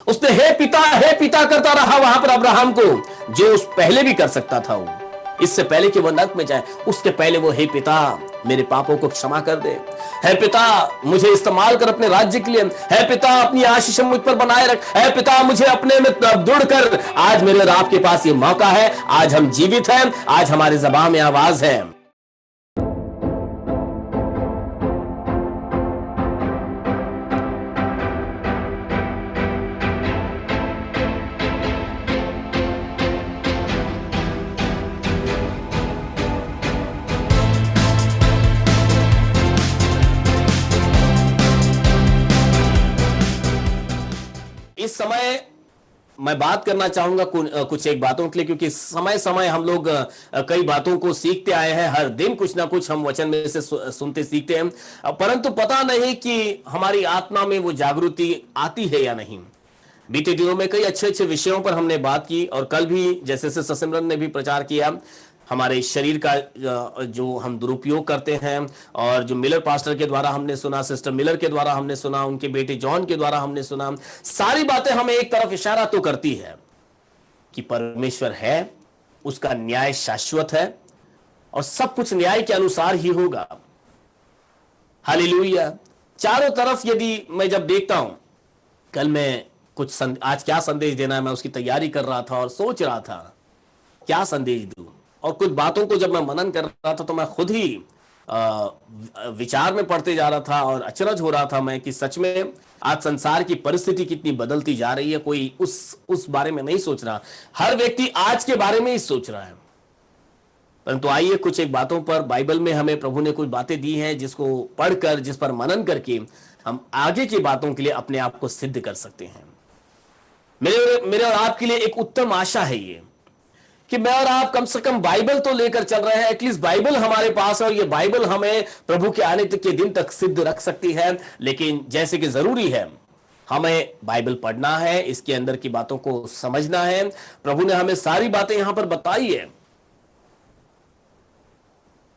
उसने हे पिता करता रहा वहां पर अब्राहम को, जो उस पहले भी कर सकता था। वो इससे पहले कि वो नरक में जाए, उसके पहले वो हे पिता मेरे पापों को क्षमा कर दे, है पिता मुझे इस्तेमाल कर अपने राज्य के लिए, है पिता अपनी आशीष मुझ पर बनाए रख, है पिता मुझे अपने में जुड़ कर। आज मेरे और आपके पास ये मौका है, आज हम जीवित हैं, आज हमारी ज़बान में आवाज है। इस समय मैं बात करना चाहूंगा कुछ एक बातों के लिए, क्योंकि समय समय हम लोग कई बातों को सीखते आए हैं। हर दिन कुछ ना कुछ हम वचन में से सुनते सीखते हैं, परंतु पता नहीं कि हमारी आत्मा में वो जागृति आती है या नहीं। बीते दिनों में कई अच्छे अच्छे विषयों पर हमने बात की, और कल भी जैसे ससिमरन ने भी प्रचार किया, हमारे शरीर का जो हम दुरुपयोग करते हैं, और जो मिलर पास्टर के द्वारा हमने सुना, सिस्टर मिलर के द्वारा हमने सुना, उनके बेटे जॉन के द्वारा हमने सुना, सारी बातें हमें एक तरफ इशारा तो करती है कि परमेश्वर है, उसका न्याय शाश्वत है, और सब कुछ न्याय के अनुसार ही होगा। हालेलुया। चारों तरफ यदि मैं जब देखता हूं, कल मैं आज क्या संदेश देना है, मैं उसकी तैयारी कर रहा था और सोच रहा था क्या संदेश दूं, और कुछ बातों को जब मैं मनन कर रहा था तो मैं खुद ही विचार में पढ़ते जा रहा था, और अचरज हो रहा था मैं कि सच में आज संसार की परिस्थिति कितनी बदलती जा रही है। कोई उस बारे में नहीं सोच रहा, हर व्यक्ति आज के बारे में ही सोच रहा है। परंतु आइए कुछ एक बातों पर, बाइबल में हमें प्रभु ने कुछ बातें दी हैं जिसको पढ़कर, जिस पर मनन करके हम आगे की बातों के लिए अपने आप को सिद्ध कर सकते हैं। मेरे और आपके लिए एक उत्तम आशा है ये कि मैं और आप कम से कम बाइबल तो लेकर चल रहे हैं, एटलीस्ट बाइबल हमारे पास है, और ये बाइबल हमें प्रभु के आने तक के दिन तक सिद्ध रख सकती है। लेकिन जैसे कि जरूरी है, हमें बाइबल पढ़ना है, इसके अंदर की बातों को समझना है। प्रभु ने हमें सारी बातें यहां पर बताई है।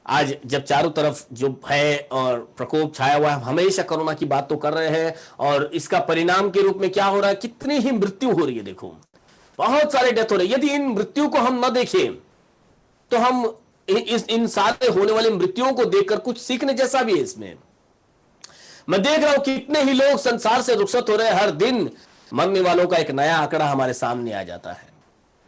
आज जब चारों तरफ जो भय और प्रकोप छाया हुआ है, हमेशा कोरोना की बात तो कर रहे हैं, और इसका परिणाम के रूप में क्या हो रहा है, कितनी ही मृत्यु हो रही है। देखो, बहुत सारे डेथ हो रहे हैं। यदि इन मृत्यु को हम न देखें तो हम इन सारे होने वाले मृत्युओं को देखकर कुछ सीखने जैसा भी है इसमें। मैं देख रहा हूं कितने ही लोग संसार से रुखसत हो रहे हैं। हर दिन मरने वालों का एक नया आंकड़ा हमारे सामने आ जाता है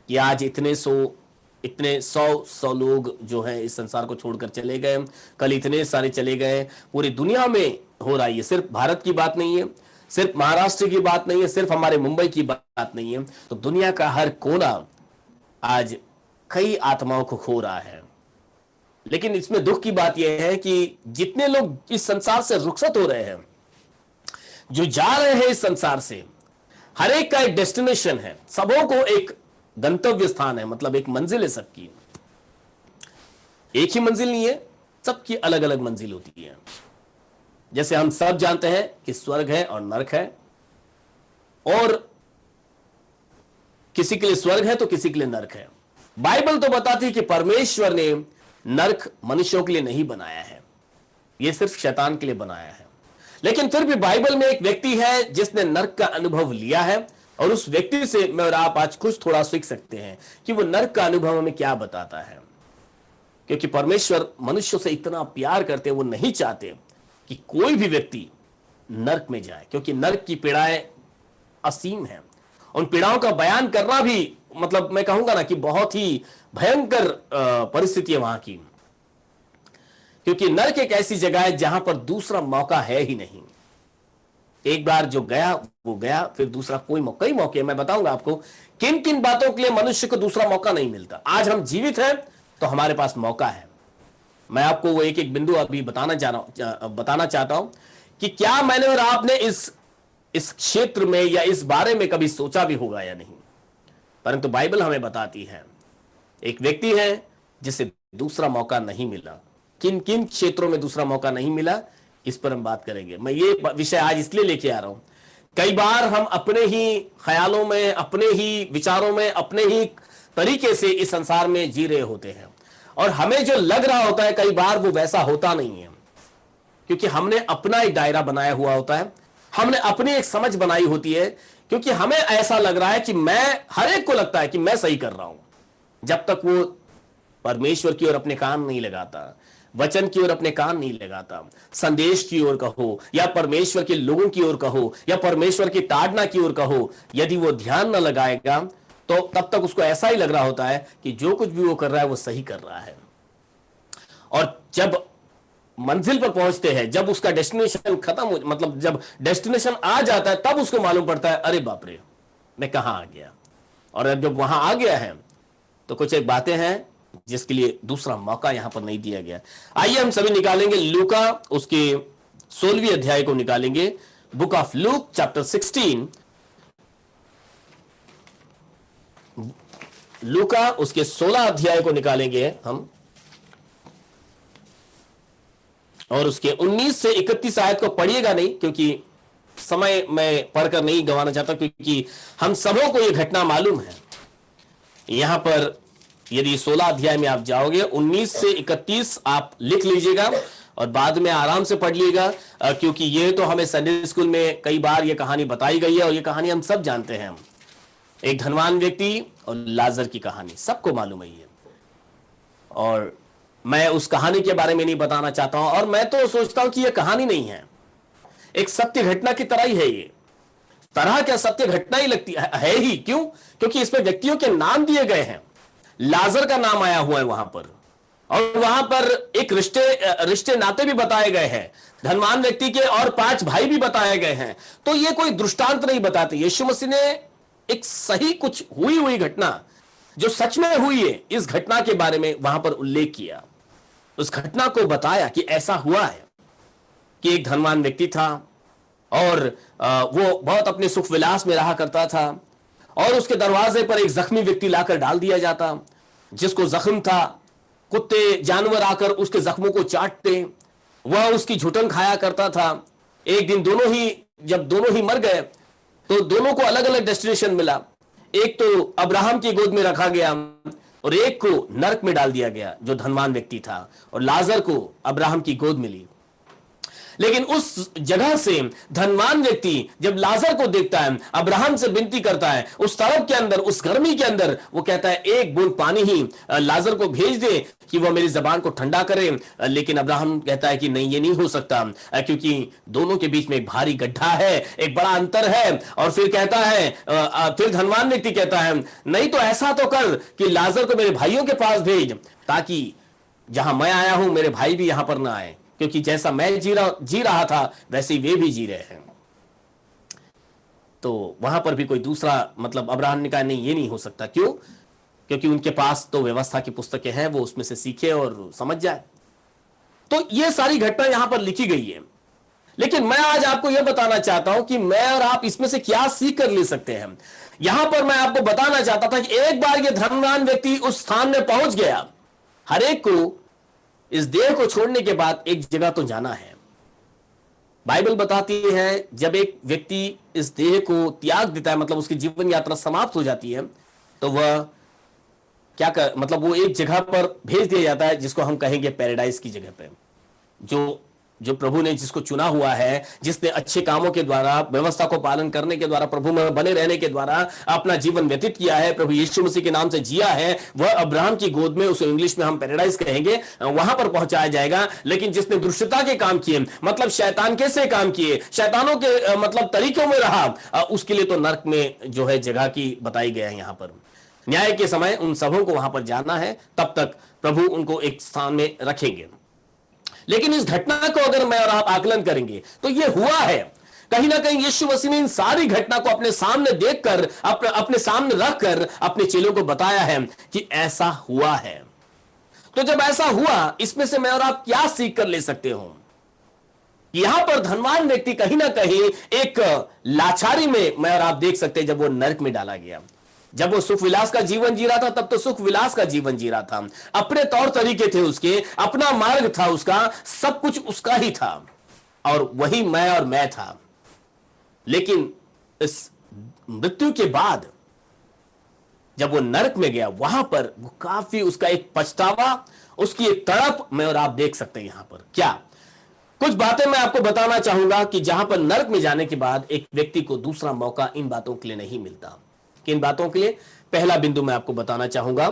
कि आज इतने सौ लोग जो हैं इस संसार को छोड़कर चले गए, कल इतने सारे चले गए। पूरी दुनिया में हो रहा है ये, सिर्फ भारत की बात नहीं है, सिर्फ महाराष्ट्र की बात नहीं है, सिर्फ हमारे मुंबई की बात नहीं है। तो दुनिया का हर कोना आज कई आत्माओं को खो रहा है। लेकिन इसमें दुख की बात यह है कि जितने लोग इस संसार से रुखसत हो रहे हैं, जो जा रहे हैं इस संसार से, हर एक का एक डेस्टिनेशन है, सबों को एक गंतव्य स्थान है, मतलब एक मंजिल है सबकी। एक ही मंजिल नहीं है, सबकी अलग अलग मंजिल होती है। जैसे हम सब जानते हैं कि स्वर्ग है और नरक है, और किसी के लिए स्वर्ग है तो किसी के लिए नरक है। बाइबल तो बताती है कि परमेश्वर ने नरक मनुष्यों के लिए नहीं बनाया है, यह सिर्फ शैतान के लिए बनाया है। लेकिन फिर भी बाइबल में एक व्यक्ति है जिसने नरक का अनुभव लिया है, और उस व्यक्ति से मैं और आप आज कुछ थोड़ा सीख सकते हैं कि वो नरक का अनुभव हमें क्या बताता है। क्योंकि परमेश्वर मनुष्यों से इतना प्यार करते, वो नहीं चाहते कि कोई भी व्यक्ति नरक में जाए, क्योंकि नरक की पीड़ाएं असीम हैं। उन पीड़ाओं का बयान करना भी, मतलब मैं कहूंगा ना कि बहुत ही भयंकर परिस्थिति है वहां की। क्योंकि नरक एक ऐसी जगह है जहां पर दूसरा मौका है ही नहीं। एक बार जो गया वो गया, फिर दूसरा कई मौके मैं बताऊंगा आपको किन किन बातों के लिए मनुष्य को दूसरा मौका नहीं मिलता। आज हम जीवित हैं तो हमारे पास मौका है। मैं आपको वो एक एक बिंदु अभी बताना चाहता हूं कि क्या मैंने और आपने इस क्षेत्र में या इस बारे में कभी सोचा भी होगा या नहीं। परंतु बाइबल हमें बताती है, एक व्यक्ति है जिसे दूसरा मौका नहीं मिला। किन किन क्षेत्रों में दूसरा मौका नहीं मिला, इस पर हम बात करेंगे। मैं ये विषय आज इसलिए लेके आ रहा हूं, कई बार हम अपने ही ख्यालों में, अपने ही विचारों में, अपने ही तरीके से इस संसार में जी रहे होते हैं, और हमें जो लग रहा होता है कई बार वो वैसा होता नहीं है। क्योंकि हमने अपना एक दायरा बनाया हुआ होता है, हमने अपनी एक समझ बनाई होती है क्योंकि हमें ऐसा लग रहा है कि हर एक को लगता है कि मैं सही कर रहा हूं, जब तक वो परमेश्वर की ओर अपने कान नहीं लगाता, वचन की ओर अपने कान नहीं लगाता, संदेश की ओर कहो या परमेश्वर के लोगों की ओर कहो या परमेश्वर की ताड़ना की ओर कहो, यदि वो ध्यान न लगाएगा तो तब तक उसको ऐसा ही लग रहा होता है कि जो कुछ भी वो कर रहा है वो सही कर रहा है। और जब मंजिल पर पहुंचते हैं, जब उसका डेस्टिनेशन खत्म हो, मतलब जब डेस्टिनेशन आ जाता है, तब उसको मालूम पड़ता है अरे बाप रे, मैं कहां आ गया। और अब जब वहां आ गया है तो कुछ एक बातें हैं जिसके लिए दूसरा मौका यहां पर नहीं दिया गया। आइए हम सभी निकालेंगे लूका उसके 16वीं अध्याय को निकालेंगे, बुक ऑफ लूक चैप्टर 16, लूका उसके 16 अध्याय को निकालेंगे हम, और उसके 19 से 31 आयत को पढ़िएगा नहीं, क्योंकि समय मैं पढ़कर नहीं गंवाना चाहता, क्योंकि हम सबों को यह घटना मालूम है। यहां पर यदि 16 अध्याय में आप जाओगे, 19 से 31 आप लिख लीजिएगा और बाद में आराम से पढ़ लीजिएगा, क्योंकि ये तो हमें संडे स्कूल में कई बार ये कहानी बताई गई है और ये कहानी हम सब जानते हैं। एक धनवान व्यक्ति और लाजर की कहानी सबको मालूम है ये, और मैं उस कहानी के बारे में नहीं बताना चाहता हूं। और मैं तो सोचता हूं कि यह कहानी नहीं है, एक सत्य घटना की तरह ही है। ये तरह क्या सत्य घटना ही लगती है ही, क्यों? क्योंकि इसमें व्यक्तियों के नाम दिए गए हैं, लाजर का नाम आया हुआ है वहां पर, और वहां पर एक रिश्ते नाते भी बताए गए हैं, धनवान व्यक्ति के और 5 भाई भी बताए गए हैं। तो ये कोई दृष्टांत नहीं बताते। यीशु मसीह ने एक सही कुछ हुई घटना जो सच में हुई है, इस घटना के बारे में वहां पर उल्लेख किया, उस घटना को बताया कि ऐसा हुआ है कि एक धनवान व्यक्ति था और वो बहुत अपने सुख विलास में रहा करता था, और उसके दरवाजे पर एक जख्मी व्यक्ति लाकर डाल दिया जाता, जिसको जख्म था, कुत्ते जानवर आकर उसके जख्मों को चाटते, वह उसकी घुटन खाया करता था। एक दिन जब दोनों ही मर गए तो दोनों को अलग अलग डेस्टिनेशन मिला। एक तो अब्राहम की गोद में रखा गया और एक को नरक में डाल दिया गया जो धनवान व्यक्ति था, और लाजर को अब्राहम की गोद मिली। लेकिन उस जगह से धनवान व्यक्ति जब लाजर को देखता है, अब्राहम से विनती करता है, उस तड़प के अंदर, उस गर्मी के अंदर वो कहता है एक बूंद पानी ही लाजर को भेज दे कि वह मेरी जबान को ठंडा करे। लेकिन अब्राहम कहता है कि नहीं, ये नहीं हो सकता, क्योंकि दोनों के बीच में एक भारी गड्ढा है, एक बड़ा अंतर है। और फिर कहता है, फिर धनवान व्यक्ति कहता है नहीं तो ऐसा तो कर कि लाजर को मेरे भाइयों के पास भेज, ताकि जहां मैं आया हूं मेरे भाई भी यहां पर ना आए, क्योंकि जैसा मैं जी रहा था वैसे ही वे भी जी रहे हैं। तो वहां पर भी कोई दूसरा, मतलब अब्राहम ने कहा नहीं, ये नहीं हो सकता। क्यों? क्योंकि उनके पास तो व्यवस्था की पुस्तकें हैं, वो उसमें से सीखे और समझ जाए। तो ये सारी घटना यहां पर लिखी गई है। लेकिन मैं आज आपको यह बताना चाहता हूं कि मैं और आप इसमें से क्या सीख कर ले सकते हैं। यहां पर मैं आपको बताना चाहता था कि एक बार यह धनवान व्यक्ति उस स्थान में पहुंच गया, हर एक को इस देह को छोड़ने के बाद एक जगह तो जाना है। बाइबल बताती है जब एक व्यक्ति इस देह को त्याग देता है, मतलब उसकी जीवन यात्रा समाप्त हो जाती है, तो वह क्या कर, मतलब वो एक जगह पर भेज दिया जाता है जिसको हम कहेंगे पैराडाइज की जगह पे, जो प्रभु ने जिसको चुना हुआ है, जिसने अच्छे कामों के द्वारा, व्यवस्था को पालन करने के द्वारा, प्रभु में बने रहने के द्वारा अपना जीवन व्यतीत किया है, प्रभु यीशु मसीह के नाम से जिया है, वह अब्राहम की गोद में, उसे इंग्लिश में हम पैराडाइज कहेंगे, वहां पर पहुंचाया जाएगा। लेकिन जिसने दुष्टता के काम किए, मतलब शैतान कैसे काम किए, शैतानों के मतलब तरीकों में रहा, उसके लिए तो नरक में जो है जगह की बताई गया है। यहां पर न्याय के समय उन सबों को वहां पर जाना है, तब तक प्रभु उनको एक स्थान में रखेंगे। लेकिन इस घटना को अगर मैं और आप आकलन करेंगे तो यह हुआ है। कहीं ना कहीं यीशु मसीह ने इन सारी घटना को अपने सामने देखकर, अपने सामने रखकर अपने चेलों को बताया है कि ऐसा हुआ है। तो जब ऐसा हुआ, इसमें से मैं और आप क्या सीख कर ले सकते हो? यहां पर धनवान व्यक्ति कहीं ना कहीं एक लाचारी में मैं और आप देख सकते हैं। जब वो नरक में डाला गया, जब वो सुख विलास का जीवन जी रहा था, तब तो सुख विलास का जीवन जी रहा था, अपने तौर तरीके थे उसके, अपना मार्ग था उसका, सब कुछ उसका ही था, और वही मैं था। लेकिन इस मृत्यु के बाद जब वो नरक में गया, वहां पर वो काफी उसका एक पछतावा, उसकी एक तड़प मैं और आप देख सकते हैं। यहां पर क्या कुछ बातें मैं आपको बताना चाहूंगा कि जहां पर नरक में जाने के बाद एक व्यक्ति को दूसरा मौका इन बातों के लिए नहीं मिलता। किन बातों के लिए? पहला बिंदु मैं आपको बताना चाहूंगा,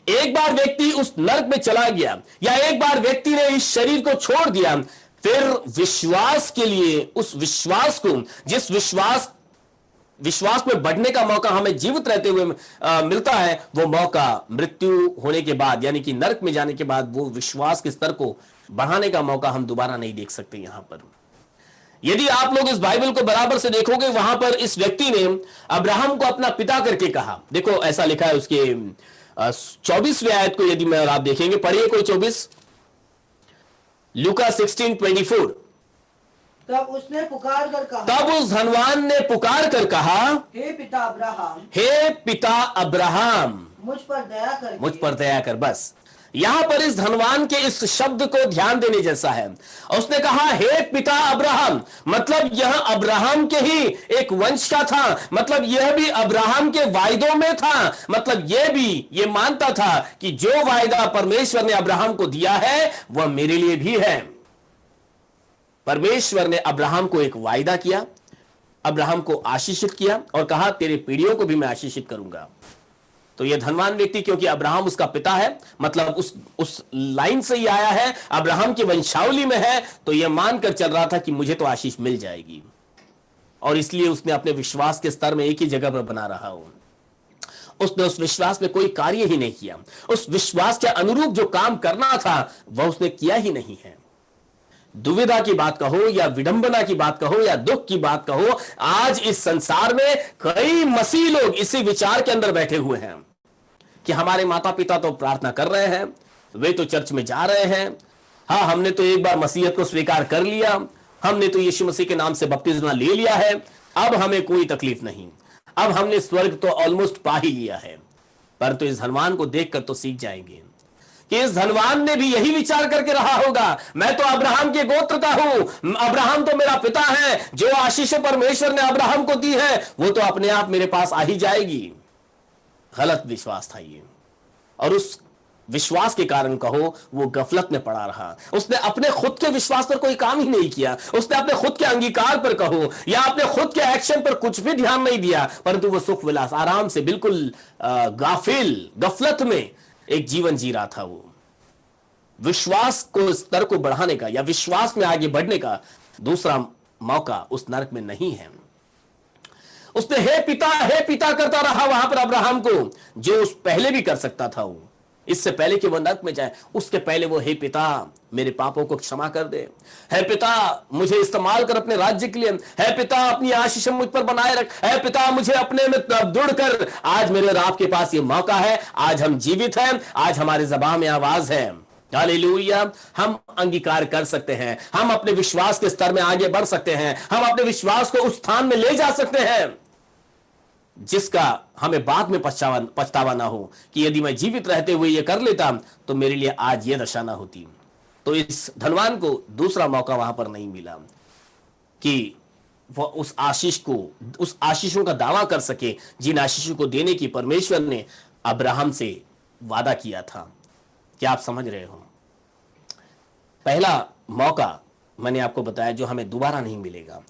एक बार व्यक्ति उस नरक में चला गया या एक बार व्यक्ति ने इस शरीर को छोड़ दिया, फिर विश्वास के लिए, उस विश्वास को, जिस विश्वास में बढ़ने का मौका हमें जीवित रहते हुए मिलता है, वो मौका मृत्यु होने के बाद यानी कि नरक में जाने के बाद वो विश्वास के स्तर को बढ़ाने का मौका हम दोबारा नहीं देख सकते। यहां पर यदि आप लोग इस बाइबल को बराबर से देखोगे, वहां पर इस व्यक्ति ने अब्राहम को अपना पिता करके कहा। देखो ऐसा लिखा है उसके 24वें आयत को यदि मैं और आप देखेंगे, पढ़िए कोई 24, लूका 16:24। तब उसने पुकार कर कहा, तब उस धनवान ने पुकार कर कहा, हे पिता अब्राहम, हे पिता अब्राहम, मुझ पर दया कर, मुझ पर दया कर। बस यहां पर इस धनवान के इस शब्द को ध्यान देने जैसा है। उसने कहा हे पिता अब्राहम, मतलब यह अब्राहम के ही एक वंश का था, मतलब यह भी अब्राहम के वायदों में था, मतलब यह भी ये मानता था कि जो वायदा परमेश्वर ने अब्राहम को दिया है वह मेरे लिए भी है। परमेश्वर ने अब्राहम को एक वायदा किया, अब्राहम को आशीषित किया और कहा तेरे पीढ़ियों को भी मैं आशीषित करूंगा। तो यह धनवान व्यक्ति, क्योंकि अब्राहम उसका पिता है, मतलब उस लाइन से ही आया है, अब्राहम की वंशावली में है, तो यह मानकर चल रहा था कि मुझे तो आशीष मिल जाएगी, और इसलिए उसने अपने विश्वास के स्तर में एक ही जगह पर बना रहा हो। उसने उस विश्वास में कोई कार्य ही नहीं किया, उस विश्वास के अनुरूप जो काम करना था वह उसने किया ही नहीं है। दुविधा की बात कहो या विडंबना की बात कहो या दुख की बात कहो, आज इस संसार में कई मसीह लोग इसी विचार के अंदर बैठे हुए हैं कि हमारे माता पिता तो प्रार्थना कर रहे हैं, वे तो चर्च में जा रहे हैं, हाँ हमने तो एक बार मसीहत को स्वीकार कर लिया, हमने तो यीशु मसीह के नाम से बपतिस्मा ले लिया है, अब हमें कोई तकलीफ नहीं, अब हमने स्वर्ग तो ऑलमोस्ट पा ही लिया है। परंतु इस धनवान को देखकर तो सीख जाएंगे कि इस धनवान ने भी यही विचार करके रहा होगा, मैं तो अब्राहम के गोत्र का हूं, अब्राहम तो मेरा पिता है, जो आशीष परमेश्वर ने अब्राहम को दी है वो तो अपने आप मेरे पास आ ही जाएगी। गलत विश्वास था ये, और उस विश्वास के कारण कहो वो गफलत में पड़ा रहा। उसने अपने खुद के विश्वास पर कोई काम ही नहीं किया, उसने अपने खुद के अंगीकार पर कहो या अपने खुद के एक्शन पर कुछ भी ध्यान नहीं दिया, परंतु वो सुख विलास आराम से बिल्कुल गफलत में एक जीवन जी रहा था। वो विश्वास को स्तर को बढ़ाने का या विश्वास में आगे बढ़ने का दूसरा मौका उस नरक में नहीं है। उसने हे पिता करता रहा वहां पर अब्राहम को, जो उस पहले भी कर सकता था। वो इससे पहले कि वो नरक में जाए, उसके पहले वो हे पिता मेरे पापों को क्षमा कर दे, हे पिता मुझे इस्तेमाल कर अपने राज्य के लिए, हे पिता अपनी आशीष मुझ पर बनाए रख, हे पिता मुझे अपने में दृढ़ कर। आज मेरे और आपके पास ये मौका है, आज हम जीवित हैं, आज हमारे ज़बान में आवाज है, हालेलुया। हम अंगीकार कर सकते हैं, हम अपने विश्वास के स्तर में आगे बढ़ सकते हैं, हम अपने विश्वास को उस स्थान में ले जा सकते हैं जिसका हमें बाद में पछतावा ना हो कि यदि मैं जीवित रहते हुए ये कर लेता तो मेरे लिए आज ये दशा ना होती। तो इस धनवान को दूसरा मौका वहां पर नहीं मिला कि वह उस आशीषों का दावा कर सके जिन आशीषों को देने की परमेश्वर ने अब्राहम से वादा किया था। क्या आप समझ रहे हो? पहला मौका मैंने आपको बताया जो हमें दोबारा नहीं मिलेगा,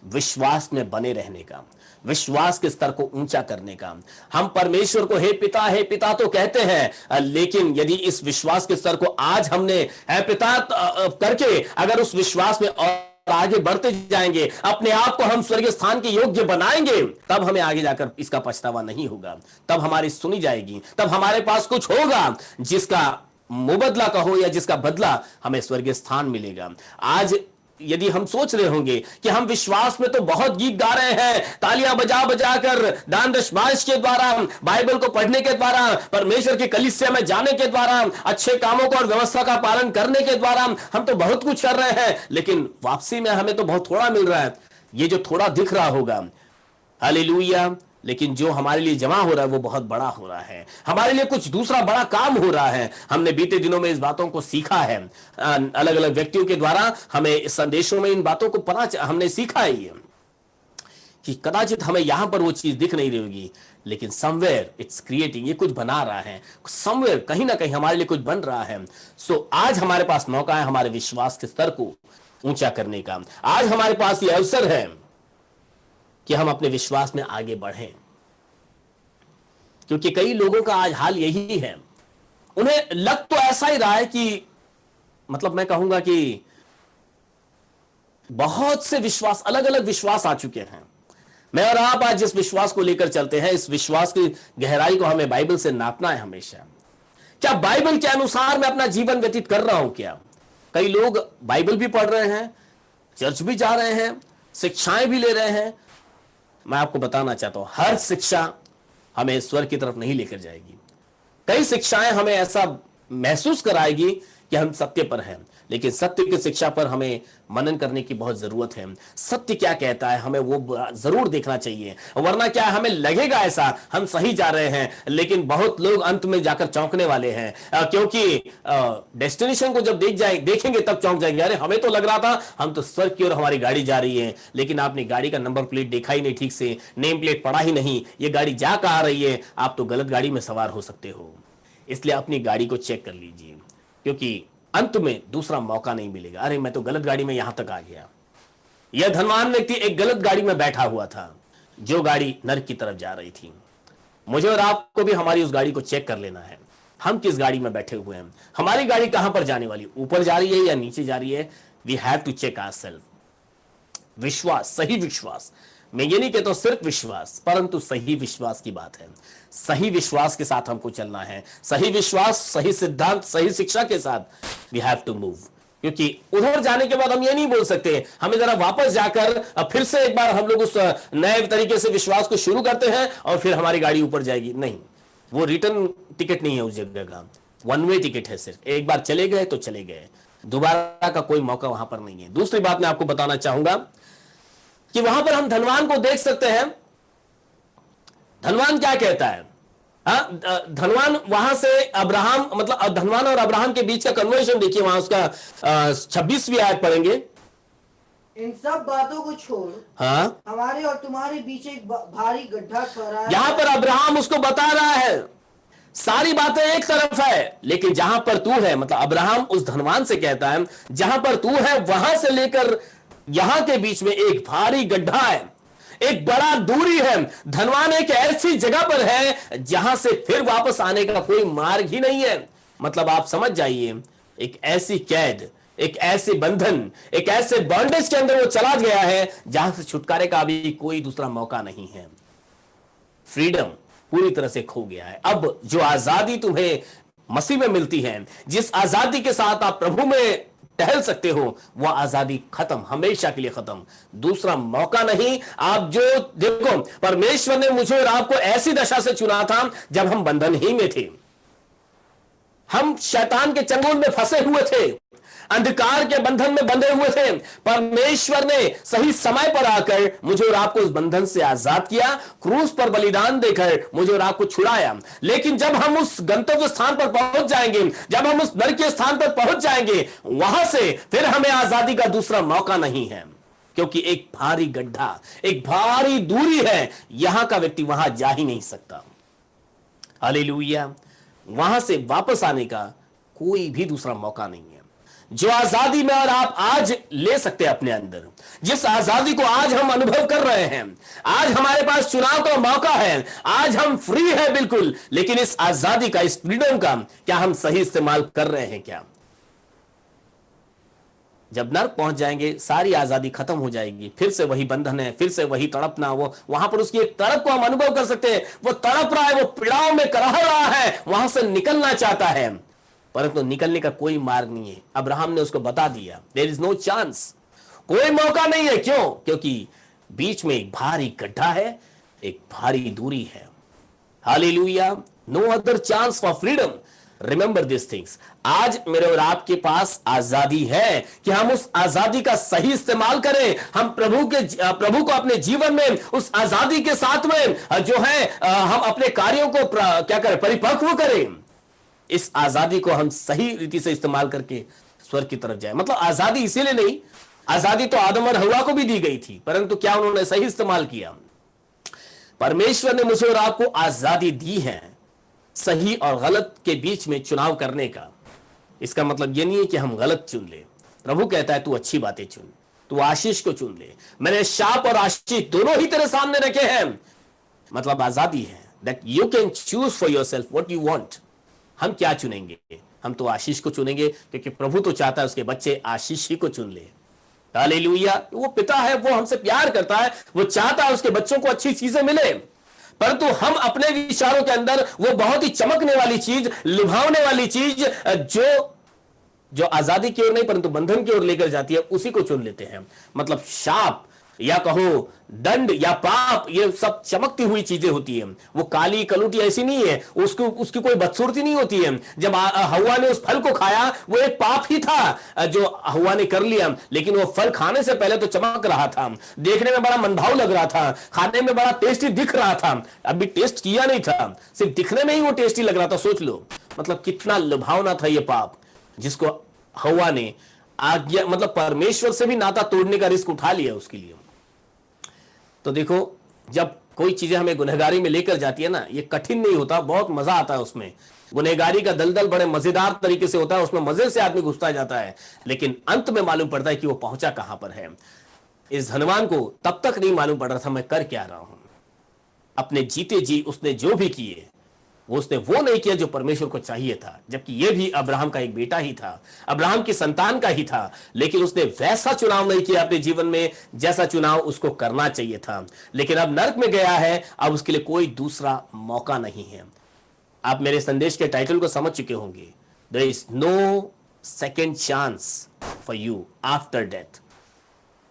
विश्वास में बने रहने का, विश्वास के स्तर को ऊंचा करने का। हम परमेश्वर को हे पिता तो कहते हैं, लेकिन यदि इस विश्वास के स्तर को आज हमने हे पिता करके अगर उस विश्वास में और आगे बढ़ते जाएंगे, अपने आप को हम स्वर्गीय स्थान के योग्य बनाएंगे, तब हमें आगे जाकर इसका पछतावा नहीं होगा, तब हमारी सुनी जाएगी, तब हमारे पास कुछ होगा जिसका मुबदला कहो या जिसका बदला हमें स्वर्गीय स्थान मिलेगा। आज यदि हम सोच रहे होंगे कि हम विश्वास में तो बहुत गीत गा रहे हैं, तालियां बजा बजा कर, दान दशमांश के द्वारा, बाइबल को पढ़ने के द्वारा, परमेश्वर के कलीसिया में जाने के द्वारा, अच्छे कामों को और व्यवस्था का पालन करने के द्वारा हम तो बहुत कुछ कर रहे हैं, लेकिन वापसी में हमें तो बहुत थोड़ा मिल रहा है। ये जो थोड़ा दिख रहा होगा, हालेलुया, लेकिन जो हमारे लिए जमा हो रहा है वो बहुत बड़ा हो रहा है, हमारे लिए कुछ दूसरा बड़ा काम हो रहा है। हमने बीते दिनों में इस बातों को सीखा है, अलग अलग व्यक्तियों के द्वारा हमें इस संदेशों में इन बातों को हमने सीखा ही है कि कदाचित हमें यहां पर वो चीज दिख नहीं रही होगी, लेकिन समवेयर इट्स क्रिएटिंग, ये कुछ बना रहा है, समवेयर कहीं ना कहीं हमारे लिए कुछ बन रहा है। सो आज हमारे पास मौका है हमारे विश्वास के स्तर को ऊंचा करने का। आज हमारे पास ये अवसर है कि हम अपने विश्वास में आगे बढ़ें, क्योंकि कई लोगों का आज हाल यही है, उन्हें लग तो ऐसा ही रहा है कि मतलब मैं कहूंगा कि बहुत से विश्वास, अलग अलग विश्वास आ चुके हैं। मैं और आप आज जिस विश्वास को लेकर चलते हैं, इस विश्वास की गहराई को हमें बाइबल से नापना है हमेशा। क्या बाइबल के अनुसार मैं अपना जीवन व्यतीत कर रहा हूं क्या? कई लोग बाइबल भी पढ़ रहे हैं, चर्च भी जा रहे हैं, शिक्षाएं भी ले रहे हैं। मैं आपको बताना चाहता हूं, हर शिक्षा हमें ईश्वर की तरफ नहीं लेकर जाएगी। कई शिक्षाएं हमें ऐसा महसूस कराएगी कि हम सत्य पर हैं, लेकिन सत्य की शिक्षा पर हमें मनन करने की बहुत जरूरत है। सत्य क्या कहता है हमें वो जरूर देखना चाहिए, वरना क्या हमें लगेगा ऐसा हम सही जा रहे हैं, लेकिन बहुत लोग अंत में जाकर चौंकने वाले हैं, क्योंकि डेस्टिनेशन को जब देखेंगे तब चौंक जाएंगे, अरे हमें तो लग रहा था हम तो स्वर्ग की ओर हमारी गाड़ी जा रही है, लेकिन आपने गाड़ी का नंबर प्लेट देखा ही नहीं ठीक से, नेम प्लेट पढ़ा ही नहीं, ये गाड़ी जा कहां रही है, आप तो गलत गाड़ी में सवार हो सकते हो। इसलिए अपनी गाड़ी को चेक कर लीजिए, क्योंकि अंत में दूसरा मौका नहीं मिलेगा। अरे मैं तो गलत गाड़ी में यहां तक आ गया। यह धनवान व्यक्ति एक गलत गाड़ी में बैठा हुआ था, जो गाड़ी नरक की तरफ जा रही थी। मुझे और आपको भी हमारी उस गाड़ी को चेक कर लेना है, हम किस गाड़ी में बैठे हुए हैं, हमारी गाड़ी कहां पर जाने वाली, ऊपर जा रही है या नीचे जा रही है। We have to check ourselves. विश्वास, सही विश्वास, मैं ये नहीं कहता सिर्फ विश्वास, परंतु सही विश्वास की बात है। सही विश्वास के साथ हमको चलना है, सही विश्वास, सही सिद्धांत, सही शिक्षा के साथ वी हैव टू मूव। क्योंकि उधर जाने के बाद हम ये नहीं बोल सकते हमें जरा वापस जाकर फिर से एक बार हम लोग उस नए तरीके से विश्वास को शुरू करते हैं और फिर हमारी गाड़ी ऊपर जाएगी। नहीं, वो रिटर्न टिकट नहीं है उस जगह का, वन वे टिकट है। सिर्फ एक बार चले गए तो चले गए, दोबारा का कोई मौका वहां पर नहीं है। दूसरी बात मैं आपको बताना चाहूंगा कि वहां पर हम धनवान को देख सकते हैं। धनवान क्या कहता है? धनवान वहां से अब्राहम, मतलब धनवान और अब्राहम के बीच का कन्वर्सेशन देखिए, वहां उसका 26वीं आयत पढ़ेंगे। इन सब बातों को छोड़, हाँ, हमारे और तुम्हारे बीच एक भारी गड्ढा ठहरा है। यहां पर अब्राहम उसको बता रहा है सारी बातें एक तरफ है, लेकिन जहां पर तू है, मतलब अब्राहम उस धनवान से कहता है जहां पर तू है वहां से लेकर यहां के बीच में एक भारी गड्ढा है, एक बड़ा दूरी है। धनवान एक ऐसी जगह पर है जहां से फिर वापस आने का कोई मार्ग ही नहीं है। मतलब आप समझ जाइए, एक ऐसी कैद, एक ऐसे बंधन, एक ऐसे बॉन्डेज के अंदर वो चला गया है जहां से छुटकारे का भी कोई दूसरा मौका नहीं है। फ्रीडम पूरी तरह से खो गया है। अब जो आजादी तुम्हें मसीह में मिलती है, जिस आजादी के साथ आप प्रभु में टहल सकते हो, वह आजादी खत्म, हमेशा के लिए खत्म, दूसरा मौका नहीं। आप जो देखो, परमेश्वर ने मुझे और आपको ऐसी दशा से चुना था जब हम बंधन ही में थे, हम शैतान के चंगुल में फंसे हुए थे, अंधकार के बंधन में बंधे हुए थे। परमेश्वर ने सही समय पर आकर मुझे और आपको उस बंधन से आजाद किया, क्रूस पर बलिदान देकर मुझे और आपको छुड़ाया। लेकिन जब हम उस गंतव्य स्थान पर पहुंच जाएंगे, जब हम उस नरकीय स्थान पर पहुंच जाएंगे, वहां से फिर हमें आजादी का दूसरा मौका नहीं है, क्योंकि एक भारी गड्ढा, एक भारी दूरी है, यहां का व्यक्ति वहां जा ही नहीं सकता। हालेलुया। वहां से वापस आने का कोई भी दूसरा मौका नहीं है। जो आजादी में और आप आज ले सकते हैं अपने अंदर, जिस आजादी को आज हम अनुभव कर रहे हैं, आज हमारे पास चुनाव का मौका है, आज हम फ्री है बिल्कुल, लेकिन इस आजादी का, इस फ्रीडम का क्या हम सही इस्तेमाल कर रहे हैं क्या? जब नर्क पहुंच जाएंगे, सारी आजादी खत्म हो जाएगी, फिर से वही बंधन है, फिर से वही तड़पना। वो वहां पर उसकी एक तड़प को हम अनुभव कर सकते हैं। वो तड़प रहा है, वो पीड़ाओं में कराह रहा है, वहां से निकलना चाहता है, परंतु निकलने का कोई मार्ग नहीं है। अब्राहम ने उसको बता दिया, देयर इज नो चांस, कोई मौका नहीं है। क्यों? क्योंकि बीच में एक भारी गड्ढा है, एक भारी दूरी है। Hallelujah. No other chance for freedom. Remember this things. आज मेरे और आपके पास आजादी है कि हम उस आजादी का सही इस्तेमाल करें। हम प्रभु को अपने जीवन में उस आजादी के साथ में जो है हम अपने कार्यों को क्या करें, परिपक्व करें। इस आजादी को हम सही रीति से इस्तेमाल करके स्वर्ग की तरफ जाए। मतलब आजादी इसीलिए नहीं आजादी तो आदम और हवा को भी दी गई थी, परंतु क्या उन्होंने सही इस्तेमाल किया? परमेश्वर ने मुझे और आपको आजादी दी है सही और गलत के बीच में चुनाव करने का। इसका मतलब यह नहीं है कि हम गलत चुन ले। प्रभु कहता है तू अच्छी बातें चुन, तू आशीष को चुन ले। मैंने शाप और आशीष दोनों ही तेरे सामने रखे हैं। मतलब आजादी है, that you can choose for yourself what you want. हम क्या चुनेंगे? हम तो आशीष को चुनेंगे, क्योंकि प्रभु तो चाहता है उसके बच्चे आशीष ही को चुन ले। हालेलुया। वो पिता है, वो हमसे प्यार करता है, वो चाहता है उसके बच्चों को अच्छी चीजें मिले, परंतु हम अपने विचारों के अंदर वो बहुत ही चमकने वाली चीज, लुभावने वाली चीज जो आजादी की ओर नहीं परंतु बंधन की ओर लेकर जाती है, उसी को चुन लेते हैं। मतलब शाप या कहो दंड या पाप, ये सब चमकती हुई चीजें होती हैं। वो काली कलूटी ऐसी नहीं है, उसकी कोई बदसूरती नहीं होती है। जब हवा ने उस फल को खाया, वो एक पाप ही था जो हवा ने कर लिया, लेकिन वो फल खाने से पहले तो चमक रहा था, देखने में बड़ा मनभाव लग रहा था, खाने में बड़ा टेस्टी दिख रहा था। अभी टेस्ट किया नहीं था, सिर्फ दिखने में ही वो टेस्टी लग रहा था। सोच लो मतलब कितना लुभावना था ये पाप, जिसको हवा ने आज्ञा मतलब परमेश्वर से भी नाता तोड़ने का रिस्क उठा लिया उसके लिए। तो देखो, जब कोई चीजें हमें गुनहगारी में लेकर जाती है ना, ये कठिन नहीं होता, बहुत मजा आता है उसमें। गुनहगारी का दलदल बड़े मजेदार तरीके से होता है, उसमें मजे से आदमी घुसता जाता है, लेकिन अंत में मालूम पड़ता है कि वो पहुंचा कहां पर है। इस धनवान को तब तक नहीं मालूम पड़ रहा था मैं कर क्या रहा हूं। अपने जीते जी उसने जो भी किए, उसने वो नहीं किया जो परमेश्वर को चाहिए था, जबकि यह भी अब्राहम का एक बेटा ही था, अब्राहम की संतान का ही था, लेकिन उसने वैसा चुनाव नहीं किया अपने जीवन में जैसा चुनाव उसको करना चाहिए था। लेकिन अब नरक में गया है, अब उसके लिए कोई दूसरा मौका नहीं है। आप मेरे संदेश के टाइटल को समझ चुके होंगे, there is no second chance for you after death.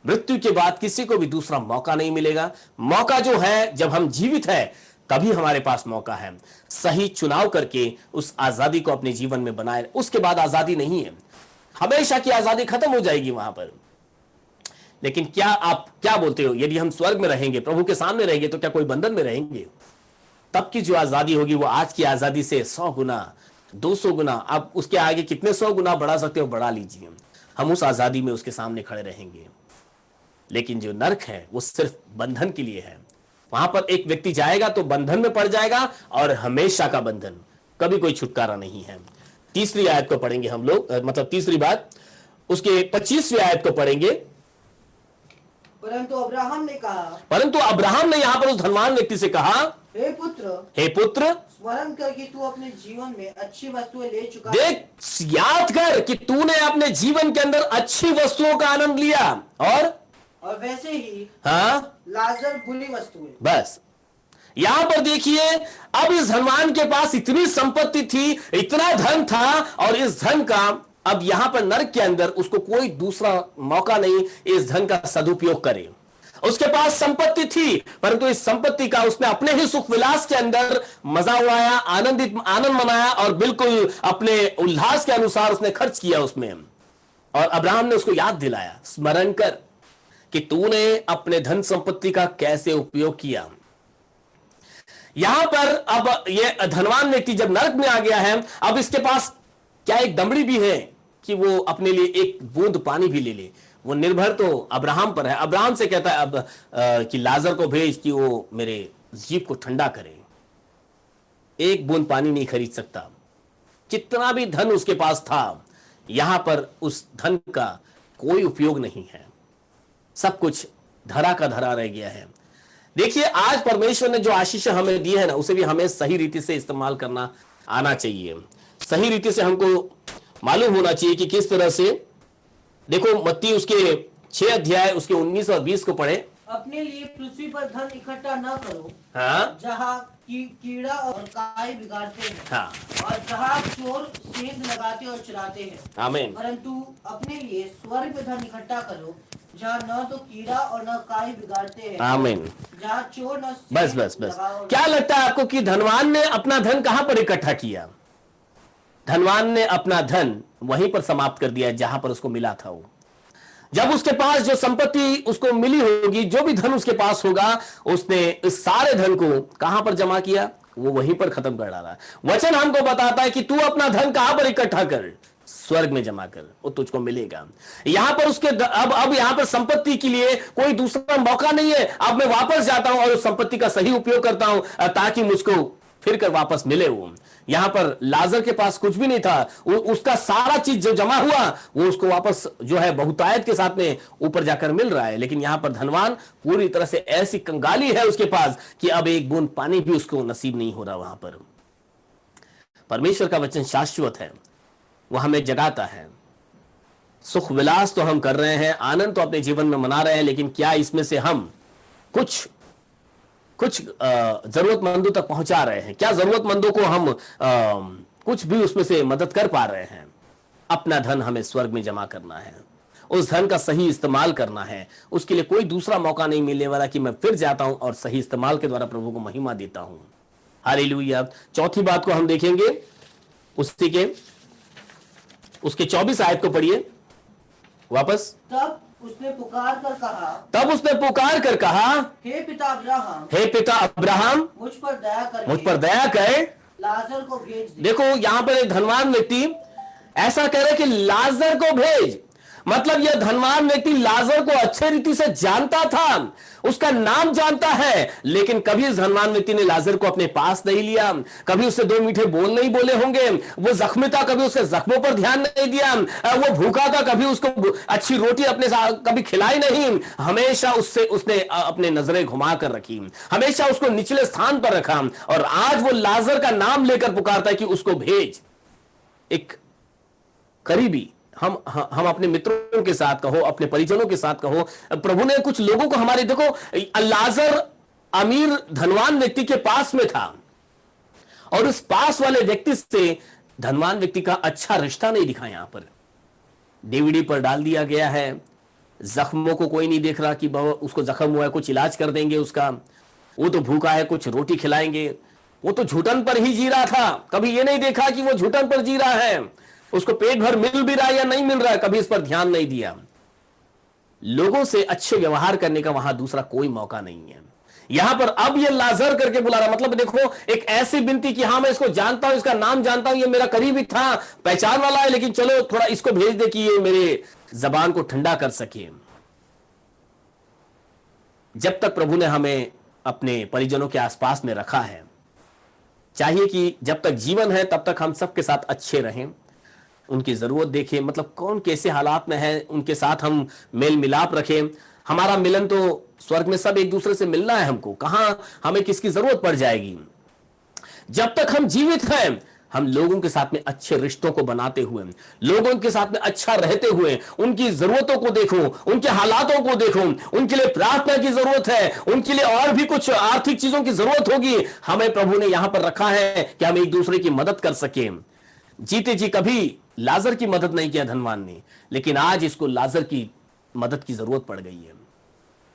मृत्यु के बाद किसी को भी दूसरा मौका नहीं मिलेगा। मौका जो है, जब हम जीवित हैं तभी हमारे पास मौका है सही चुनाव करके उस आजादी को अपने जीवन में बनाए। उसके बाद आजादी नहीं है, हमेशा की आजादी खत्म हो जाएगी वहां पर। लेकिन क्या आप क्या बोलते हो, यदि हम स्वर्ग में रहेंगे, प्रभु के सामने रहेंगे, तो क्या कोई बंधन में रहेंगे? तब की जो आजादी होगी वो आज की आजादी से 100 गुना 200 गुना, आप उसके आगे कितने 100 गुना बढ़ा सकते हो बढ़ा लीजिए। हम उस आजादी में उसके सामने खड़े रहेंगे। लेकिन जो नरक है वो सिर्फ बंधन के लिए है। वहां पर एक व्यक्ति जाएगा तो बंधन में पड़ जाएगा, और हमेशा का बंधन, कभी कोई छुटकारा नहीं है। तीसरी आयत को पढ़ेंगे हम लोग, मतलब तीसरी बात उसके 25वीं आयत को पढ़ेंगे। परंतु अब्राहम ने यहां पर उस धनवान व्यक्ति से कहा, हे पुत्र स्मरण कर कि तू अपने जीवन में अच्छी वस्तुएं ले चुका है। देख, याद कर कि तूने अपने जीवन के अंदर अच्छी वस्तुओं का आनंद लिया, और वैसे ही लाजर बुरी वस्तुएं। बस यहां पर देखिए, अब इस धनवान के पास इतनी संपत्ति थी, इतना धन था, और इस धन का अब यहां पर नरक के अंदर उसको कोई दूसरा मौका नहीं इस धन का सदुपयोग करे। उसके पास संपत्ति थी, परंतु इस संपत्ति का उसने अपने ही सुख विलास के अंदर मजा उड़ाया, आनंद मनाया, और बिल्कुल अपने उल्लास के अनुसार उसने खर्च किया उसमें। और अब्राहम ने उसको याद दिलाया, स्मरण कर कि तूने अपने धन संपत्ति का कैसे उपयोग किया। यहां पर अब यह धनवान व्यक्ति जब नरक में आ गया है, अब इसके पास क्या एक दमड़ी भी है कि वो अपने लिए एक बूंद पानी भी ले ले। वो निर्भर तो अब्राहम पर है। अब्राहम से कहता है अब कि लाजर को भेज कि वो मेरे जीभ को ठंडा करे। एक बूंद पानी नहीं खरीद सकता। कितना भी धन उसके पास था, यहां पर उस धन का कोई उपयोग नहीं है। सब कुछ धरा का धरा रह गया है। देखिए, आज परमेश्वर ने जो आशीष हमें दी है ना, उसे भी हमें सही रीति से इस्तेमाल करना आना चाहिए। सही रीति से हमको मालूम होना चाहिए कि किस तरह से। देखो, मत्ती उसके 6 अध्याय उसके 19 और 20 को पढ़े। अपने लिए पृथ्वी पर धन इकट्ठा न करो, जहाँ कीड़ा और काई बिगाड़ते हैं, और जहाँ चोर सेंध लगाते और चुराते हैं। आमीन। परंतु अपने लिए स्वर्ग में धन इकट्ठा करो, जहाँ न तो कीड़ा और न काई बिगाड़ते हैं। आमीन। जहाँ चोर न बस क्या लगता है आपको कि धनवान ने अपना धन कहां पर इकट्ठा किया? धनवान ने अपना धन वहीं पर समाप्त कर दिया जहां पर उसको मिला था। वो जब उसके पास जो संपत्ति उसको मिली होगी, जो भी धन उसके पास होगा, उसने इस सारे धन को कहां पर जमा किया? वो वहीं पर खत्म कर डाला। वचन हमको बताता है कि तू अपना धन कहां पर इकट्ठा कर, स्वर्ग में जमा कर, वो तुझको मिलेगा। यहां पर उसके अब यहां पर संपत्ति के लिए कोई दूसरा मौका नहीं है। अब मैं वापस जाता हूं और उस संपत्ति का सही उपयोग करता हूं ताकि मुझको फिर कर वापस मिले। वो यहां पर लाजर के पास कुछ भी नहीं था, उसका सारा चीज जो जमा हुआ वो उसको वापस जो है बहुतायत के साथ में ऊपर जाकर मिल रहा है। लेकिन यहां पर धनवान पूरी तरह से ऐसी कंगाली है उसके पास कि अब एक बूंद पानी भी उसको नसीब नहीं हो रहा। वहां पर परमेश्वर का वचन शाश्वत है, वो हमें जगाता है। सुख विलास तो हम कर रहे हैं, आनंद तो अपने जीवन में मना रहे हैं, लेकिन क्या इसमें से हम कुछ जरूरतमंदों तक पहुंचा रहे हैं? क्या जरूरतमंदों को हम कुछ भी उसमें से मदद कर पा रहे हैं? अपना धन हमें स्वर्ग में जमा करना है, उस धन का सही इस्तेमाल करना है। उसके लिए कोई दूसरा मौका नहीं मिलने वाला कि मैं फिर जाता हूं और सही इस्तेमाल के द्वारा प्रभु को महिमा देता हूं। हालेलुया। चौथी बात को हम देखेंगे, उसके 24 आयत को पढ़िए वापस। तब उसने पुकार कर कहा, हे पिता अब्राहम, मुझ पर दया कर, लाजर को भेज दे। देखो यहां पर एक धनवान व्यक्ति ऐसा कह रहे कि लाजर को भेज। मतलब यह धनवान व्यक्ति लाजर को अच्छे रीति से जानता था, उसका नाम जानता है, लेकिन कभी इस धनवान व्यक्ति ने लाजर को अपने पास नहीं लिया, कभी उससे दो मीठे बोल नहीं बोले होंगे। वो जख्मी था, कभी उसके जख्मों पर ध्यान नहीं दिया। वो भूखा था, कभी उसको अच्छी रोटी अपने साथ कभी खिलाई नहीं। हमेशा उसने अपने नजरें घुमा कर रखी, हमेशा उसको निचले स्थान पर रखा। और आज वो लाजर का नाम लेकर पुकारता है कि उसको भेज। एक करीबी, हम अपने मित्रों के साथ कहो, अपने परिजनों के साथ कहो, प्रभु ने कुछ लोगों को हमारे, देखो लाजर अमीर धनवान व्यक्ति के पास में था और उस पास वाले व्यक्ति से धनवान व्यक्ति का अच्छा रिश्ता नहीं दिखा। यहां पर डीवीडी पर डाल दिया गया है, जख्मों को कोई नहीं देख रहा कि उसको जख्म हुआ है, कुछ इलाज कर देंगे उसका, वो तो भूखा है कुछ रोटी खिलाएंगे। वो तो झूठन पर ही जी रहा था, कभी ये नहीं देखा कि वो झूठन पर जी रहा है, उसको पेट भर मिल भी रहा है या नहीं मिल रहा है, कभी इस पर ध्यान नहीं दिया। लोगों से अच्छे व्यवहार करने का वहां दूसरा कोई मौका नहीं है। यहां पर अब ये लाजर करके बुला रहा, मतलब देखो एक ऐसी विनती कि हाँ मैं इसको जानता हूं, इसका नाम जानता हूं, ये मेरा करीबी था, पहचान वाला है, लेकिन चलो थोड़ा इसको भेज दे कि ये मेरे जबान को ठंडा कर सके। जब तक प्रभु ने हमें अपने परिजनों के आसपास में रखा है, चाहिए कि जब तक जीवन है तब तक हम सबके साथ अच्छे रहें, उनकी जरूरत देखें, मतलब कौन कैसे हालात में है उनके साथ हम मेल मिलाप रखें। हमारा मिलन तो स्वर्ग में सब एक दूसरे से मिलना है, हमको कहां हमें किसकी जरूरत पड़ जाएगी। जब तक हम जीवित हैं हम लोगों के साथ में अच्छे रिश्तों को बनाते हुए, लोगों के साथ में अच्छा रहते हुए, उनकी जरूरतों को देखो, उनके हालातों को देखो, उनके लिए प्रार्थना की जरूरत है, उनके लिए और भी कुछ आर्थिक चीजों की जरूरत होगी। हमें प्रभु ने यहां पर रखा है कि हम एक दूसरे की मदद कर सके। जीते जी कभी लाजर की मदद नहीं किया धनवान ने, लेकिन आज इसको लाजर की मदद की जरूरत पड़ गई है।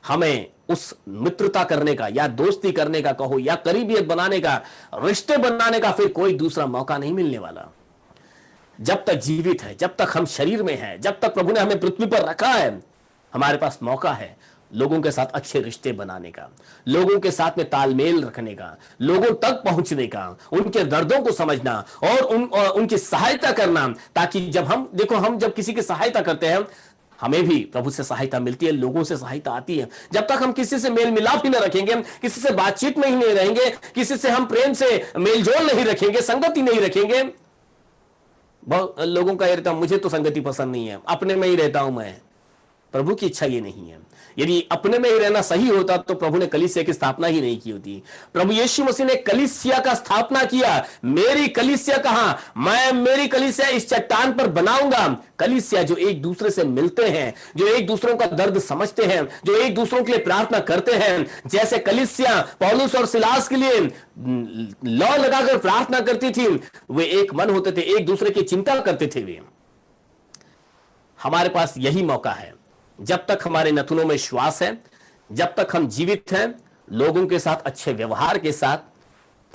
हमें उस मित्रता करने का या दोस्ती करने का कहो या करीबियत बनाने का, रिश्ते बनाने का फिर कोई दूसरा मौका नहीं मिलने वाला। जब तक जीवित है, जब तक हम शरीर में हैं, जब तक प्रभु ने हमें पृथ्वी पर रखा है, हमारे पास मौका है लोगों के साथ अच्छे रिश्ते बनाने का, लोगों के साथ में तालमेल रखने का, लोगों तक पहुंचने का, उनके दर्दों को समझना और उनकी सहायता करना, ताकि जब हम जब किसी की सहायता करते हैं हमें भी प्रभु से सहायता मिलती है, लोगों से सहायता आती है। जब तक हम किसी से मेल मिलाप ही नहीं रखेंगे, किसी से बातचीत में ही नहीं रहेंगे, किसी से हम प्रेम से मेलजोल नहीं रखेंगे, संगति नहीं रखेंगे। बहुत लोगों का ये रहता, मुझे तो संगति पसंद नहीं है, अपने में ही रहता हूं मैं। प्रभु की इच्छा ये नहीं है। यदि अपने में ही रहना सही होता तो प्रभु ने कलीसिया की स्थापना ही नहीं की होती। प्रभु यीशु मसीह ने कलीसिया का स्थापना किया। मेरी कलीसिया कहां? मैं मेरी कलीसिया इस चट्टान पर बनाऊंगा। कलीसिया जो एक दूसरे से मिलते हैं, जो एक दूसरों का दर्द समझते हैं, जो एक दूसरों के लिए प्रार्थना करते हैं, जैसे कलीसिया पौलुस और सिलास के लिए लौ लगाकर प्रार्थना करती थी, वे एक मन होते थे, एक दूसरे की चिंता करते थे। वे हमारे पास यही मौका है। जब तक हमारे नथुनों में श्वास है, जब तक हम जीवित हैं, लोगों के साथ अच्छे व्यवहार के साथ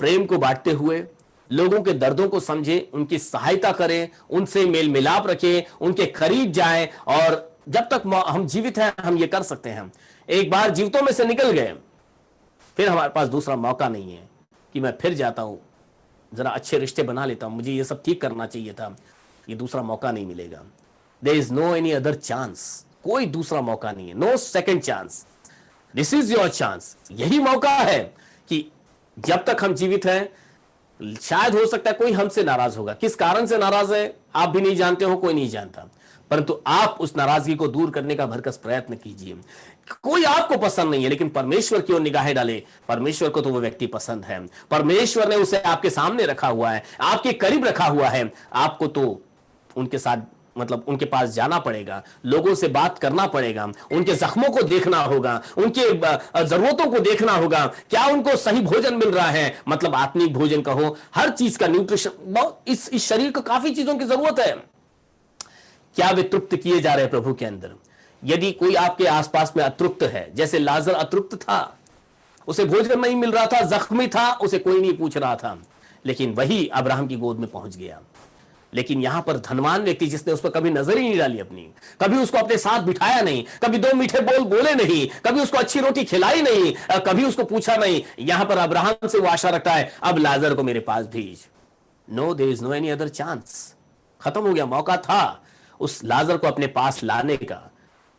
प्रेम को बांटते हुए, लोगों के दर्दों को समझे, उनकी सहायता करें, उनसे मेल मिलाप रखें, उनके करीब जाएं। और जब तक हम जीवित हैं हम ये कर सकते हैं। एक बार जीवितों में से निकल गए फिर हमारे पास दूसरा मौका नहीं है कि मैं फिर जाता हूं, जरा अच्छे रिश्ते बना लेता हूं, मुझे ये सब ठीक करना चाहिए था। ये दूसरा मौका नहीं मिलेगा। There is no any other chance, कोई दूसरा मौका नहीं है, no second chance, this is your chance. यही मौका है कि जब तक हम जीवित हैं, शायद हो सकता है कोई हमसे नाराज होगा, किस कारण से नाराज है आप भी नहीं जानते हो, कोई नहीं जानता, परंतु आप उस नाराजगी को दूर करने का भरकस प्रयत्न कीजिए। कोई आपको पसंद नहीं है, लेकिन परमेश्वर की ओर निगाहें डाले, परमेश्वर को तो वो व्यक्ति पसंद है, परमेश्वर ने उसे आपके सामने रखा हुआ है, आपके करीब रखा हुआ है। आपको तो उनके साथ मतलब उनके पास जाना पड़ेगा, लोगों से बात करना पड़ेगा, उनके जख्मों को देखना होगा, उनके जरूरतों को देखना होगा, क्या उनको सही भोजन मिल रहा है, मतलब आत्मिक भोजन कहो, हर चीज का न्यूट्रिशन, इस शरीर को काफी चीजों की जरूरत है। क्या वे तृप्त किए जा रहे हैं प्रभु के अंदर? यदि कोई आपके आसपास में अतृप्त है, जैसे लाजर अतृप्त था, उसे भोजन नहीं मिल रहा था, जख्मी था, उसे कोई नहीं पूछ रहा था, लेकिन वही अब्राहम की गोद में पहुंच गया। लेकिन यहां पर धनवान व्यक्ति जिसने उस पर कभी नजर ही नहीं डाली अपनी, कभी उसको अपने साथ बिठाया नहीं, कभी दो मीठे बोल बोले नहीं, कभी उसको अच्छी रोटी खिलाई नहीं, कभी उसको पूछा नहीं, यहां पर अब्राहम से वो आशा रखता है, अब लाजर को मेरे पास भेज। No, there is no any other chance. खत्म हो गया, मौका था उस लाजर को अपने पास लाने का,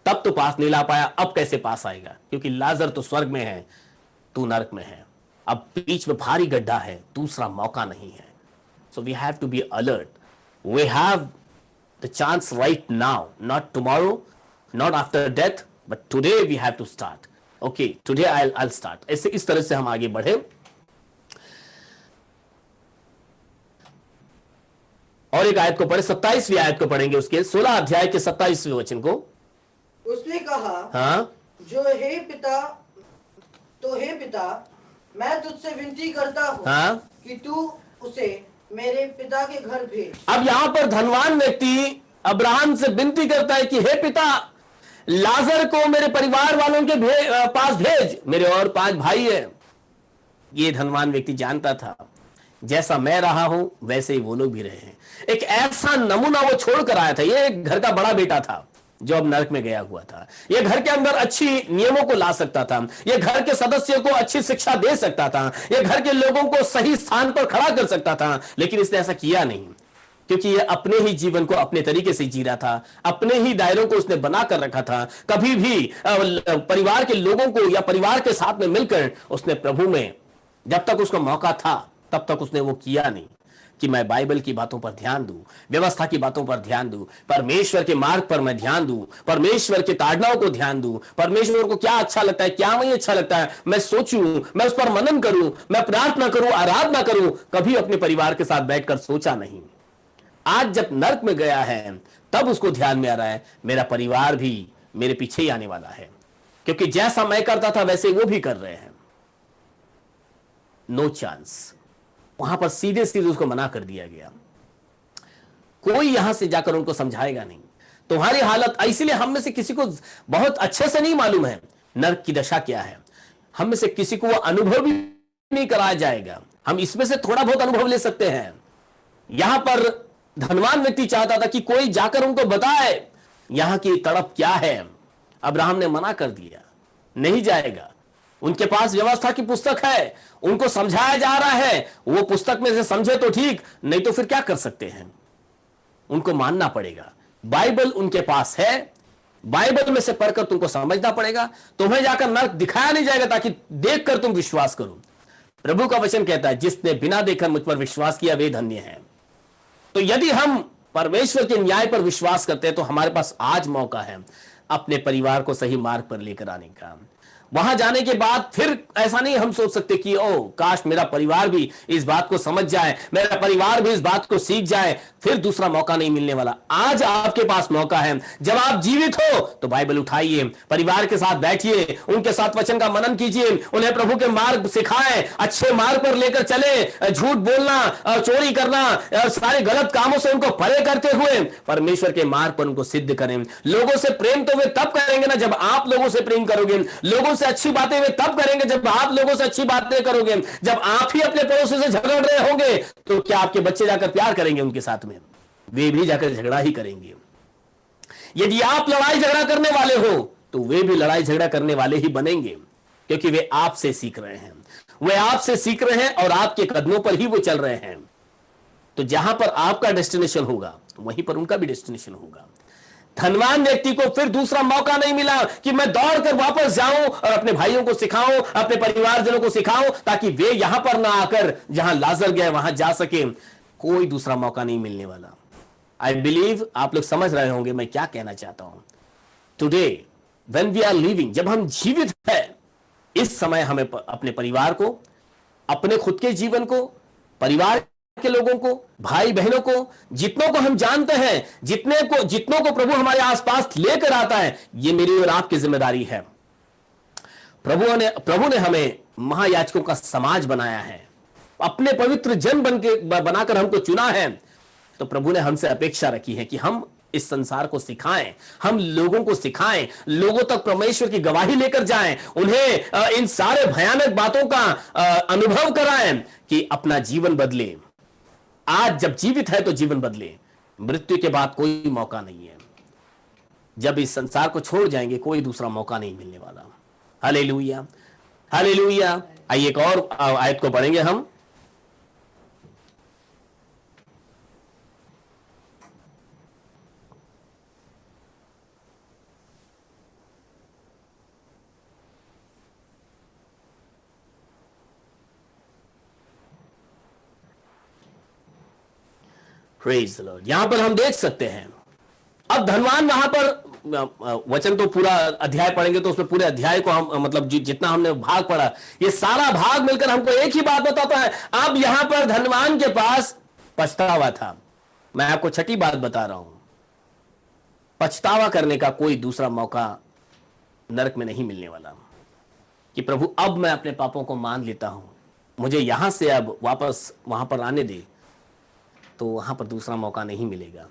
तब तो पास नहीं ला पाया, अब कैसे पास आएगा? क्योंकि लाजर तो स्वर्ग में है, तू नरक में है, अब बीच में भारी गड्ढा है, दूसरा मौका नहीं है। So we have to be alert, we have the chance right now, not tomorrow, not after death, but today we have to start. Okay, today I'll start. इस तरह से हम आगे बढ़े। और एक आयत को पढ़े, 27वीं आयत को पढ़ेंगे, उसके 16 अध्याय के 27वें वचन को। उसने कहा, हाँ, हे पिता, मैं तुझसे विनती करता हूँ, हाँ? कि तू उसे मेरे पिता के घर भेज। अब यहां पर धनवान व्यक्ति अब्राहम से विनती करता है कि हे पिता, लाजर को मेरे परिवार वालों के पास भेज, मेरे और 5 भाई हैं। ये धनवान व्यक्ति जानता था, जैसा मैं रहा हूं वैसे ही वो लोग भी रहे हैं। एक ऐसा नमूना वो छोड़कर आया था। ये एक घर का बड़ा बेटा था जो अब नरक में गया हुआ था। ये घर के अंदर अच्छी नियमों को ला सकता था, ये घर के सदस्यों को अच्छी शिक्षा दे सकता था, ये घर के लोगों को सही स्थान पर खड़ा कर सकता था, लेकिन इसने ऐसा किया नहीं, क्योंकि ये अपने ही जीवन को अपने तरीके से जी रहा था, अपने ही दायरों को उसने बना कर रखा था। कभी भी परिवार के लोगों को या परिवार के साथ में मिलकर उसने प्रभु में, जब तक उसका मौका था तब तक उसने वो किया नहीं कि मैं बाइबल की बातों पर ध्यान दूं, व्यवस्था की बातों पर ध्यान दूं, परमेश्वर के मार्ग पर मैं ध्यान दूं, परमेश्वर के ताड़नाओं को ध्यान दूं, परमेश्वर को क्या अच्छा लगता है, क्या नहीं अच्छा लगता है, मैं सोचूं, मैं उस पर मनन करूं, मैं प्रार्थना करूं, आराधना करूं। कभी अपने परिवार के साथ बैठकर सोचा नहीं। आज जब नरक में गया है तब उसको ध्यान में आ रहा है, मेरा परिवार भी मेरे पीछे ही आने वाला है, क्योंकि जैसा मैं करता था वैसे वो भी कर रहे हैं। No chance. वहां पर सीधे सीधे उसको मना कर दिया गया। कोई यहां से जाकर उनको समझाएगा नहीं। तुम्हारी हालत, इसलिए हम में से किसी को बहुत अच्छे से नहीं मालूम है नरक की दशा क्या है। हम में से किसी को वो अनुभव भी नहीं कराया जाएगा। हम इसमें से थोड़ा बहुत अनुभव ले सकते हैं। यहां पर धनवान व्यक्ति चाहता था कि कोई जाकर उनको बताए यहां की तड़प क्या है। अब्राहम ने मना कर दिया, नहीं जाएगा। उनके पास व्यवस्था की पुस्तक है, उनको समझाया जा रहा है, वो पुस्तक में से समझे तो ठीक, नहीं तो फिर क्या कर सकते हैं, उनको मानना पड़ेगा। बाइबल उनके पास है, बाइबल में से पढ़कर तुमको समझना पड़ेगा। तुम्हें जाकर नरक दिखाया नहीं जाएगा ताकि देखकर तुम विश्वास करो। प्रभु का वचन कहता है, जिसने बिना देखकर मुझ पर विश्वास किया वे धन्य है। तो यदि हम परमेश्वर के न्याय पर विश्वास करते हैं तो हमारे पास आज मौका है अपने परिवार को सही मार्ग पर लेकर आने का। वहां जाने के बाद फिर ऐसा नहीं हम सोच सकते कि ओ काश मेरा परिवार भी इस बात को समझ जाए, मेरा परिवार भी इस बात को सीख जाए, फिर दूसरा मौका नहीं मिलने वाला। आज आपके पास मौका है। जब आप जीवित हो तो बाइबल उठाइए, परिवार के साथ बैठिए, उनके साथ वचन का मनन कीजिए, उन्हें प्रभु के मार्ग सिखाएं, अच्छे मार्ग पर लेकर चले। झूठ बोलना, चोरी करना, सारे गलत कामों से उनको परे करते हुए परमेश्वर के मार्ग पर उनको सिद्ध करें। लोगों से प्रेम तो वे तब करेंगे ना जब आप लोगों से प्रेम करोगे। लोगों से अच्छी बातें वे तब करेंगे जब आप लोगों से अच्छी बातें करोगे। जब आप ही अपने पड़ोसी से झगड़ रहे होंगे तो क्या आपके बच्चे जाकर प्यार करेंगे उनके साथ में? वे भी जाकर झगड़ा ही करेंगे। यदि आप लड़ाई झगड़ा करने वाले हो तो वे भी लड़ाई झगड़ा करने वाले ही बनेंगे, क्योंकि वे आपसे सीख रहे हैं, वे आपसे सीख रहे हैं और आपके कदमों पर ही वो चल रहे हैं। तो जहां पर आपका डेस्टिनेशन होगा वहीं पर उनका भी डेस्टिनेशन होगा। धनवान व्यक्ति को फिर दूसरा मौका नहीं मिला कि मैं दौड़कर वापस जाऊं और अपने भाइयों को सिखाऊं, अपने परिवारजनों को सिखाऊं, ताकि वे यहां पर ना आकर जहां लाजर गए वहां जा सके। कोई दूसरा मौका नहीं मिलने वाला। आई बिलीव आप लोग समझ रहे होंगे मैं क्या कहना चाहता हूं। Today when we are living, जब हम जीवित हैं, इस समय हमें अपने परिवार को, अपने खुद के जीवन को, परिवार के लोगों को, भाई बहनों को, जितनों को हम जानते हैं, जितनों को प्रभु हमारे आसपास लेकर आता है, ये मेरी और आपकी जिम्मेदारी है। प्रभु ने हमें महायाजकों का समाज बनाया है, अपने पवित्र जन बनाकर हमको चुना है। तो प्रभु ने हमसे अपेक्षा रखी है कि हम इस संसार को सिखाएं, हम लोगों को सिखाएं, लोगों तक परमेश्वर की गवाही लेकर जाएं, उन्हें इन सारे भयानक बातों का अनुभव कराएं कि अपना जीवन बदले। आज जब जीवित है तो जीवन बदले, मृत्यु के बाद कोई मौका नहीं है। जब इस संसार को छोड़ जाएंगे कोई दूसरा मौका नहीं मिलने वाला। Hallelujah, hallelujah. आइए एक और आयत को पढ़ेंगे हम। Praise the Lord. यहां पर हम देख सकते हैं, अब धनवान वहां पर, वचन तो पूरा अध्याय पढ़ेंगे तो उसमें पूरे अध्याय को हम मतलब जितना हमने भाग पढ़ा, ये सारा भाग मिलकर हमको एक ही बात बताता है। अब यहां पर धनवान के पास पछतावा था। मैं आपको छठी बात बता रहा हूं, पछतावा करने का कोई दूसरा मौका नरक में नहीं मिलने वाला। कि प्रभु अब मैं अपने पापों को मान लेता हूं, मुझे यहां से अब वापस वहां पर आने दे, तो वहां पर दूसरा मौका नहीं मिलेगा।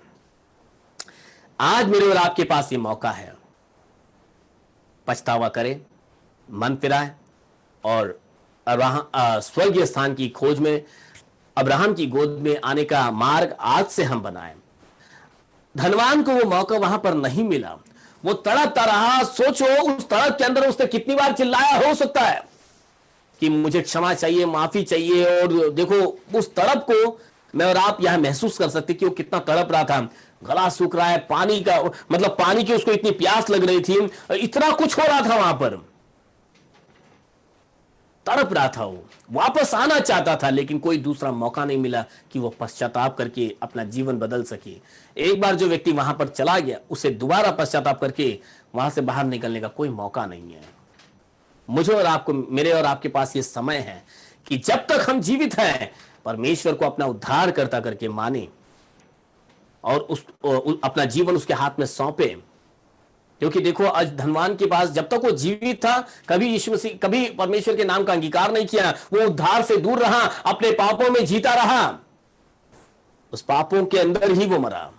आज मेरे और आपके पास ये मौका है, पछतावा करें, मन फिराए और स्वर्गीय स्थान की खोज में अब्राहम की गोद में आने का मार्ग आज से हम बनाएं। धनवान को वो मौका वहां पर नहीं मिला, वो तड़पता रहा। सोचो उस तड़प के अंदर उसने कितनी बार चिल्लाया हो सकता है कि मुझे क्षमा चाहिए, माफी चाहिए। और देखो उस तड़प को मैं और आप यहां महसूस कर सकते कि वो कितना तड़प रहा था। गला सूख रहा है, पानी का मतलब पानी की उसको इतनी प्यास लग रही थी, इतना कुछ हो रहा था वहां पर, तड़प रहा था। वो वापस आना चाहता था लेकिन कोई दूसरा मौका नहीं मिला कि वो पश्चाताप करके अपना जीवन बदल सके। एक बार जो व्यक्ति वहां पर चला गया, उसे दोबारा पश्चाताप करके वहां से बाहर निकलने का कोई मौका नहीं है। मुझे और आपको, मेरे और आपके पास ये समय है कि जब तक हम जीवित हैं परमेश्वर को अपना उद्धार करता करके माने और अपना जीवन उसके हाथ में सौंपे। क्योंकि देखो आज धनवान के पास जब तक वो जीवित था कभी यीशु मसीह, कभी परमेश्वर के नाम का अंगीकार नहीं किया। वो उद्धार से दूर रहा, अपने पापों में जीता रहा, उस पापों के अंदर ही वो मरा।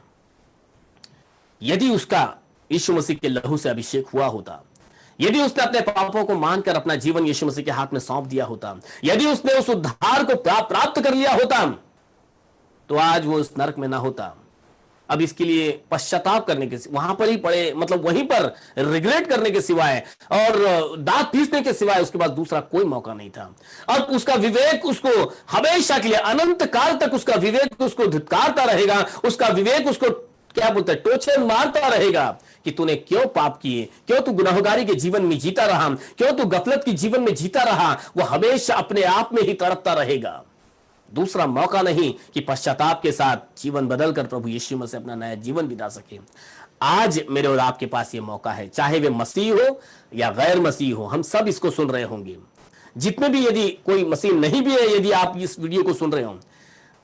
यदि उसका यीशु मसीह के लहू से अभिषेक हुआ होता, यदि उसने अपने पापों को मानकर अपना जीवन यीशु मसीह के हाथ में सौंप दिया होता, यदि उसने उस उद्धार को प्राप्त कर लिया होता, तो आज वो उस नरक में ना होता। अब इसके लिए पश्चाताप करने के वहां पर ही पड़े, मतलब वहीं पर रिग्रेट करने के सिवाय और दांत पीसने के सिवाय उसके पास दूसरा कोई मौका नहीं था। अब उसका विवेक उसको हमेशा के लिए, अनंत काल तक उसका विवेक उसको धिक्कारता रहेगा। उसका विवेक उसको क्या बोलते हैं, टोचे मारता रहेगा कि तूने क्यों पाप किए, क्यों तू गुनाहगारी के जीवन में जीता रहा, क्यों तू गफलत के जीवन में जीता रहा। वो हमेशा अपने आप में ही तड़पता रहेगा, दूसरा मौका नहीं कि पश्चाताप के साथ जीवन बदलकर प्रभु यीशु मसीह अपना नया जीवन बिता सके। आज मेरे और आपके पास ये मौका है, चाहे वे मसीह हो या गैर मसीह हो, हम सब इसको सुन रहे होंगे। जितने भी, यदि कोई मसीह नहीं भी है, यदि आप इस वीडियो को सुन रहे हो,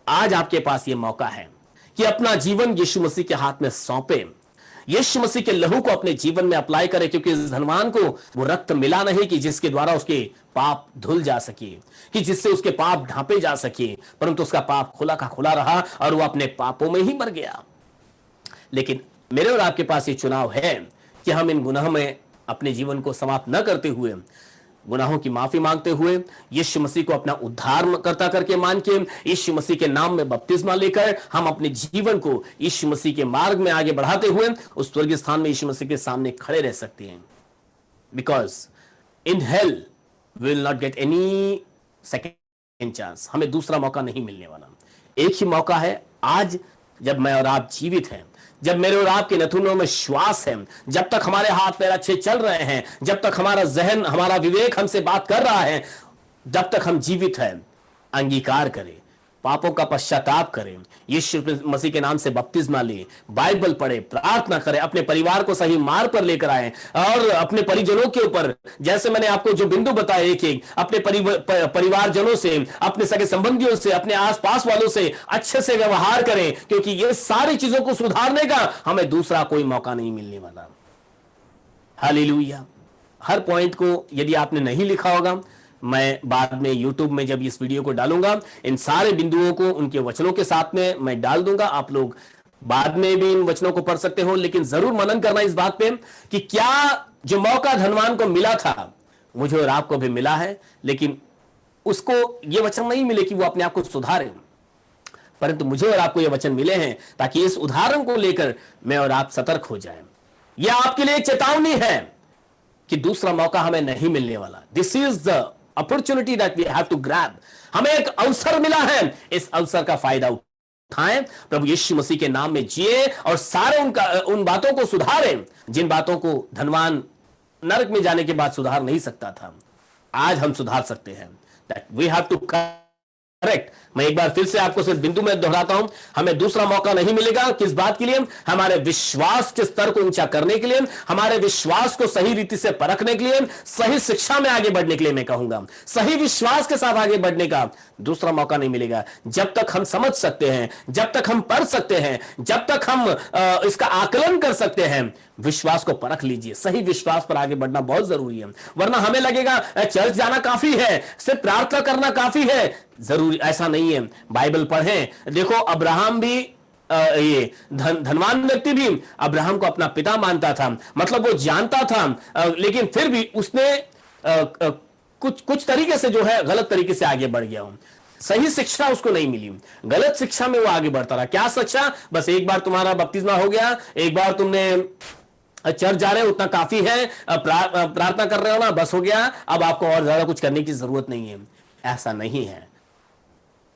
आज आपके पास ये मौका है कि अपना जीवन यीशु मसीह के हाथ में सौंपे, यीशु मसीह के लहू को अपने जीवन में अप्लाई करे। क्योंकि इस धनवान को वो रक्त मिला नहीं कि जिसके द्वारा उसके पाप धुल जा सके, कि जिससे उसके पाप ढांपे जा सके, परंतु उसका पाप खुला का खुला रहा और वो अपने पापों में ही मर गया। लेकिन मेरे और आपके पास ये चुनाव है कि हम इन गुनाह में अपने जीवन को समाप्त न करते हुए, गुनाहों की माफी मांगते हुए, यीशु मसीह को अपना उद्धार करता करके मान के, यीशु मसीह के नाम में बपतिस्मा लेकर हम अपने जीवन को यीशु मसीह के मार्ग में आगे बढ़ाते हुए उस स्वर्गीय स्थान में यीशु मसीह के सामने खड़े रह सकते हैं। Because in hell will not get any second chance, हमें दूसरा मौका नहीं मिलने वाला। एक ही मौका है आज, जब मैं और आप जीवित हैं, जब मेरे और आपके नथुनों में श्वास है, जब तक हमारे हाथ पैर अच्छे चल रहे हैं, जब तक हमारा जहन, हमारा विवेक हमसे बात कर रहा है, जब तक हम जीवित हैं, अंगीकार करें, पापों का पश्चाताप करें, यीशु मसीह के नाम से बपतिस्मा लें, बाइबल पढ़े, प्रार्थना करें, अपने परिवार को सही मार्ग पर लेकर आए और अपने परिजनों के ऊपर, जैसे मैंने आपको जो बिंदु बताए एक एक, अपने परिवारजनों से, अपने सगे संबंधियों से, अपने आसपास वालों से अच्छे से व्यवहार करें, क्योंकि ये सारी चीजों को सुधारने का हमें दूसरा कोई मौका नहीं मिलने वाला। हालेलुया। हर पॉइंट को यदि आपने नहीं लिखा होगा, मैं बाद में YouTube में जब इस वीडियो को डालूंगा, इन सारे बिंदुओं को उनके वचनों के साथ में मैं डाल दूंगा। आप लोग बाद में भी इन वचनों को पढ़ सकते हो, लेकिन जरूर मनन करना इस बात पे कि क्या जो मौका धनवान को मिला था, मुझे और आपको भी मिला है, लेकिन उसको ये वचन नहीं मिले कि वो अपने आप को सुधारे, परंतु मुझे और आपको ये वचन मिले हैं ताकि इस उदाहरण को लेकर मैं और आप सतर्क हो जाएं। यह आपके लिए चेतावनी है कि दूसरा मौका हमें नहीं मिलने वाला। This is the opportunity that we have to grab. हमें एक अवसर मिला है, इस अवसर का फायदा उठाएं, प्रभु यीशु मसीह के नाम में जिए और सारे उन बातों को सुधारें जिन बातों को धनवान नरक में जाने के बाद सुधार नहीं सकता था। आज हम सुधार सकते हैं। That we have to correct. मैं एक बार फिर से आपको सिर्फ बिंदु में दोहराता हूं, हमें दूसरा मौका नहीं मिलेगा। किस बात के लिए? हमारे विश्वास के स्तर को ऊंचा करने के लिए, हमारे विश्वास को सही रीति से परखने के लिए, सही शिक्षा में आगे बढ़ने के लिए। मैं कहूंगा सही विश्वास के साथ आगे बढ़ने का दूसरा मौका नहीं मिलेगा। जब तक हम समझ सकते हैं, जब तक हम पढ़ सकते हैं, जब तक हम इसका आकलन कर सकते हैं, विश्वास को परख लीजिए। सही विश्वास पर आगे बढ़ना बहुत जरूरी है, वरना हमें लगेगा चर्च जाना काफी है, सिर्फ प्रार्थना करना काफी है। जरूरी ऐसा नहीं है। बाइबल पढ़ें। देखो अब्राहम भी ये धनवान व्यक्ति भी अब्राहम को अपना पिता मानता था, मतलब वो जानता था, लेकिन फिर भी उसने कुछ तरीके से जो है गलत तरीके से आगे बढ़ गया। सही शिक्षा उसको नहीं मिली, गलत शिक्षा में वो आगे बढ़ता रहा। क्या शिक्षा? बस एक बार तुम्हारा बपतिस्मा हो गया, एक बार तुमने चर्च जा रहे हो उतना काफी है, प्रार्थना कर रहे हो ना, बस हो गया, अब आपको और ज्यादा कुछ करने की जरूरत नहीं है। ऐसा नहीं है।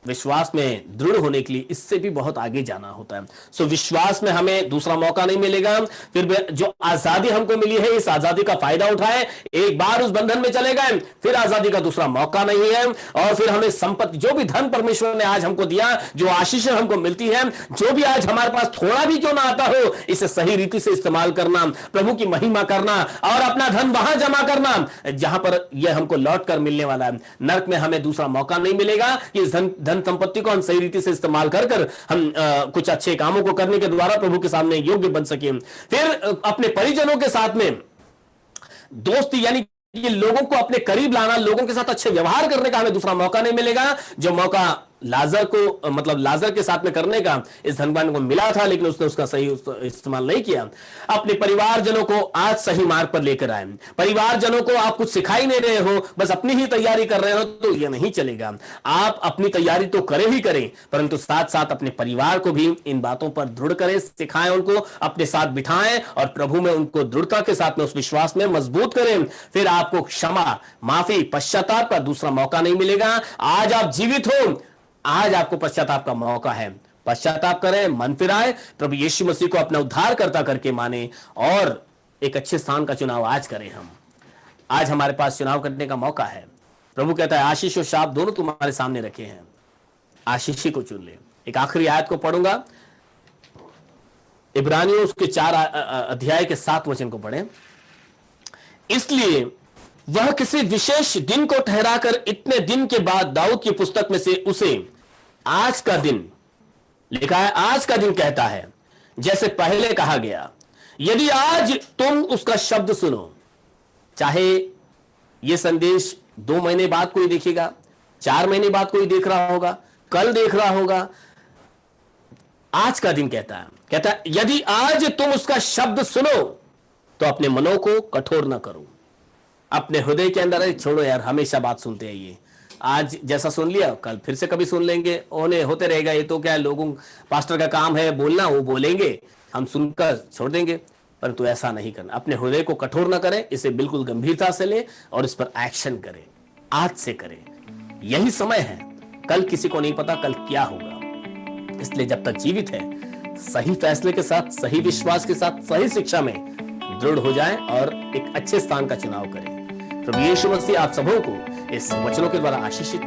विश्वास में दृढ़ होने के लिए इससे भी बहुत आगे जाना होता है। सो विश्वास में हमें दूसरा मौका नहीं मिलेगा। फिर जो आजादी हमको मिली है, इस आजादी का फायदा उठाएं। एक बार उस बंधन में चले गए, फिर आजादी का दूसरा मौका नहीं है। और फिर हमें संपत्ति, जो भी धन परमेश्वर ने आज हमको दिया, जो आशीष हमको मिलती है, जो भी आज हमारे पास थोड़ा भी क्यों ना आता हो, इसे सही रीति से इस्तेमाल करना, प्रभु की महिमा करना और अपना धन वहां जमा करना जहां पर यह हमको लौट कर मिलने वाला है। नरक में हमें दूसरा मौका नहीं मिलेगा कि इस धन संपत्ति को हम सही रीति से इस्तेमाल कर हम कुछ अच्छे कामों को करने के द्वारा प्रभु के सामने योग्य बन सके। फिर अपने परिजनों के साथ में दोस्ती, यानी कि लोगों को अपने करीब लाना, लोगों के साथ अच्छे व्यवहार करने का हमें दूसरा मौका नहीं मिलेगा। जो मौका लाजर को, मतलब लाजर के साथ में करने का इस धनवान को मिला था, लेकिन उसने उसका सही इस्तेमाल नहीं किया। अपने परिवारजनों को आज सही मार्ग पर लेकर आए। परिवारजनों को आप कुछ सिखाई नहीं रहे हो, बस अपनी ही तैयारी कर रहे हो, तो यह नहीं चलेगा। आप अपनी तैयारी तो करें ही करें, परंतु साथ साथ अपने परिवार को भी इन बातों पर दृढ़ करें, सिखाएं, उनको अपने साथ बिठाएं और प्रभु में उनको दृढ़ता के साथ में उस विश्वास में मजबूत करें। फिर आपको क्षमा, माफी, पश्चाताप का दूसरा मौका नहीं मिलेगा। आज आप जीवित हो, आज आपको पश्चाताप का मौका है। पश्चाताप करें, मन फिराए, प्रभु यीशु मसीह को अपना उद्धारकर्ता करके माने और एक अच्छे स्थान का चुनाव आज करें। हम आज हमारे पास चुनाव करने का मौका है। प्रभु कहता है आशीष और शाप दोनों तुम्हारे सामने रखे हैं, आशीष ही को चुन ले। एक आखिरी आयत को पढ़ूंगा, इब्रानियों उसके 4 अध्याय के 7 वचन को पढ़ें। इसलिए वह किसी विशेष दिन को ठहराकर इतने दिन के बाद दाऊद की पुस्तक में से उसे आज का दिन लिखा है, आज का दिन कहता है, जैसे पहले कहा गया। यदि आज तुम उसका शब्द सुनो, चाहे यह संदेश 2 महीने बाद कोई देखेगा, 4 महीने बाद कोई देख रहा होगा, कल देख रहा होगा, आज का दिन कहता है यदि आज तुम उसका शब्द सुनो तो अपने मनों को कठोर ना करो। अपने हृदय के अंदर छोड़ो यार, हमेशा बात सुनते हैं, ये आज जैसा सुन लिया कल फिर से कभी सुन लेंगे, होते रहेगा, ये तो क्या है, लोगों पास्टर का काम है बोलना, वो बोलेंगे, हम सुनकर छोड़ देंगे। परंतु ऐसा नहीं करना। अपने हृदय को कठोर ना करें, इसे बिल्कुल गंभीरता से ले और इस पर एक्शन करें, आज से करें। यही समय है, कल किसी को नहीं पता कल क्या होगा। इसलिए जब तक जीवित है सही फैसले के साथ, सही विश्वास के साथ, सही शिक्षा में दृढ़ हो जाएं और एक अच्छे स्थान का चुनाव करें। प्रभु यीशु मसीह आप सबों को इस वचनों के द्वारा आशीषित